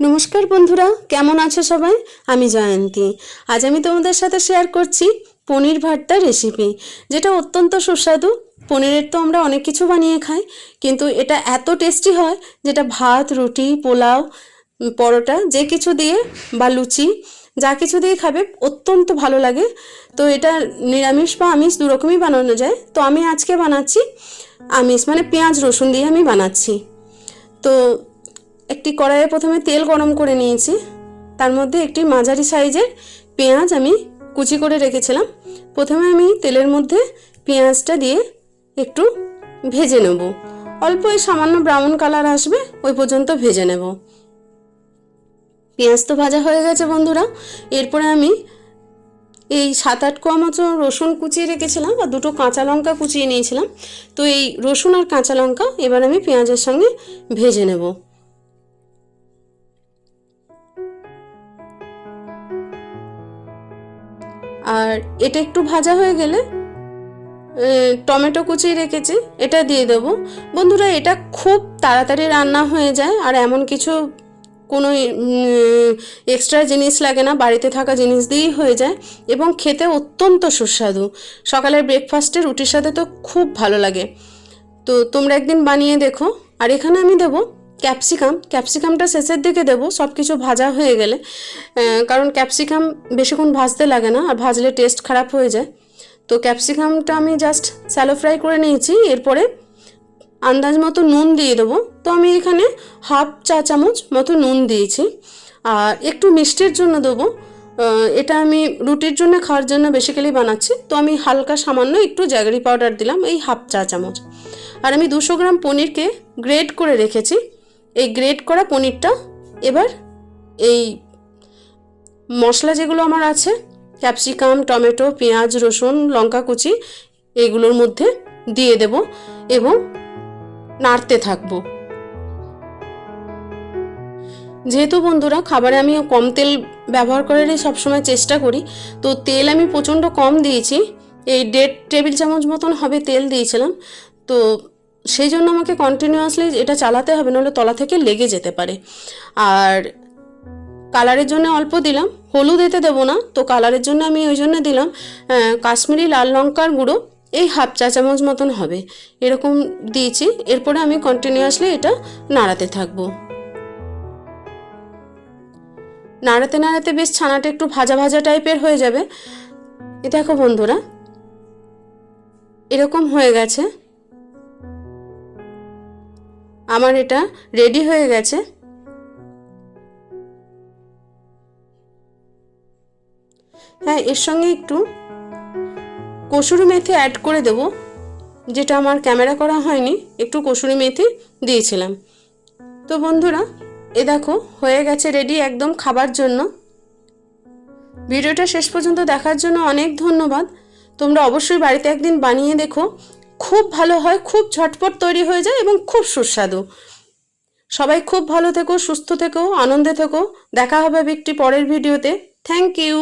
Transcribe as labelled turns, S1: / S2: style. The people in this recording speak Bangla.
S1: নমস্কার বন্ধুরা, কেমন আছো সবাই? আমি জয়ন্তী। আজ আমি তোমাদের সাথে শেয়ার করছি পনির ভর্তা রেসিপি, যেটা অত্যন্ত সুস্বাদু। পনিরের তো আমরা অনেক কিছু বানিয়ে খাই, কিন্তু এটা এত টেস্টি হয় যেটা ভাত, রুটি, পোলাও, পরোটা যে কিছু দিয়ে বা লুচি যা কিছু দিয়ে খাবে অত্যন্ত ভালো লাগে। তো এটা নিরামিষ বা আমিষ দুরকমই বানানো যায়। তো আমি আজকে বানাচ্ছি আমিষ, মানে পেঁয়াজ রসুন দিয়ে আমি বানাচ্ছি। তো একটি কড়াইয়ে প্রথমে তেল গরম করে নিয়েছি, তার মধ্যে একটি মাঝারি সাইজের পেঁয়াজ আমি কুচি করে রেখেছিলাম। প্রথমে আমি তেলের মধ্যে পেঁয়াজটা দিয়ে একটু ভেজে নেব, অল্প এই সামান্য ব্রাউন কালার আসবে ওই পর্যন্ত ভেজে নেব। পেঁয়াজ তো ভাজা হয়ে গেছে বন্ধুরা। এরপরে আমি এই 7-8 কোয়া মতো রসুন কুচিয়ে রেখেছিলাম আর 2টো কাঁচা লঙ্কা কুচিয়ে নিয়েছিলাম। তো এই রসুন আর কাঁচা লঙ্কা এবার আমি পেঁয়াজের সঙ্গে ভেজে নেব। আর এটা একটু ভাজা হয়ে গেলে টমেটো কুচিয়ে রেখেছি, এটা দিয়ে দেবো। বন্ধুরা, এটা খুব তাড়াতাড়ি রান্না হয়ে যায় আর এমন কিছু কোনো এক্সট্রা জিনিস লাগে না, বাড়িতে থাকা জিনিস দিয়েই হয়ে যায় এবং খেতে অত্যন্ত সুস্বাদু। সকালের ব্রেকফাস্টে রুটির সাথে তো খুব ভালো লাগে। তো তোমরা একদিন বানিয়ে দেখো। আর এখানে আমি দেবো ক্যাপসিকামটা শেষের দিকে দেবো, সব কিছু ভাজা হয়ে গেলে, কারণ ক্যাপসিকাম বেশিক্ষণ ভাজতে লাগে না আর ভাজলে টেস্ট খারাপ হয়ে যায়। তো ক্যাপসিকামটা আমি জাস্ট স্যালো ফ্রাই করে নিয়েছি। এরপরে আন্দাজ মতো নুন দিয়ে দেবো। তো আমি এখানে 1/2 চা চামচ মতো নুন দিয়েছি। আর একটু মিষ্টির জন্য দেবো, এটা আমি রুটির জন্য খাওয়ার জন্য বেসিক্যালি বানাচ্ছি। তো আমি হালকা সামান্য একটু জ্যাগরি পাউডার দিলাম, এই 1/2 চা চামচ। আর আমি 200 গ্রাম পনিরকে গ্রেট করে রেখেছি। এই গ্রেট করা পনিরটা এবার এই মশলা যেগুলো আমার আছে, ক্যাপসিকাম, টমেটো, পেঁয়াজ, রসুন, লঙ্কা কুচি, এগুলোর মধ্যে দিয়ে দেব এবং নাড়তে থাকবো। যেহেতু বন্ধুরা খাবারে আমি কম তেল ব্যবহার করারই সবসময় চেষ্টা করি, তো তেল আমি প্রচণ্ড কম দিয়েছি। এই 1.5 টেবিল চামচ মতন হবে তেল দিয়েছিলাম। তো সেই জন্য আমাকে কন্টিনিউয়াসলি এটা চালাতে হবে, নাহলে তলা থেকে লেগে যেতে পারে। আর কালারের জন্য অল্প দিলাম, হলুদ এতে দেবো না। তো কালারের জন্য আমি ওই জন্য দিলাম কাশ্মীরি লাল লঙ্কার গুঁড়ো, এই 1/2 চা চামচ মতন হবে, এরকম দিয়েছি। এরপরে আমি কন্টিনিউয়াসলি এটা নাড়াতে থাকবো। নাড়াতে নাড়াতে বেশ ছানাটা একটু ভাজা ভাজা টাইপের হয়ে যাবে। এ দেখো বন্ধুরা, এরকম হয়ে গেছে, আমার এটা রেডি হয়ে গেছে। হ্যাঁ, এর সঙ্গে একটু কসুরি মেথি অ্যাড করে দেব, যেটা আমার ক্যামেরা করা হয়নি, একটু কসুরি মেথি দিয়েছিলাম। তো বন্ধুরা, এ দেখো হয়ে গেছে রেডি একদম খাবার জন্য। ভিডিওটা শেষ পর্যন্ত দেখার জন্য অনেক ধন্যবাদ। তোমরা অবশ্যই বাড়িতে একদিন বানিয়ে দেখো, খুব ভালো হয়, খুব ঝটপট তৈরি হয়ে যায় এবং খুব সুস্বাদু। সবাই খুব ভালো থেকো, সুস্থ থেকো, আনন্দে থেকো। দেখা হবে একটি পরের ভিডিওতে। Thank you.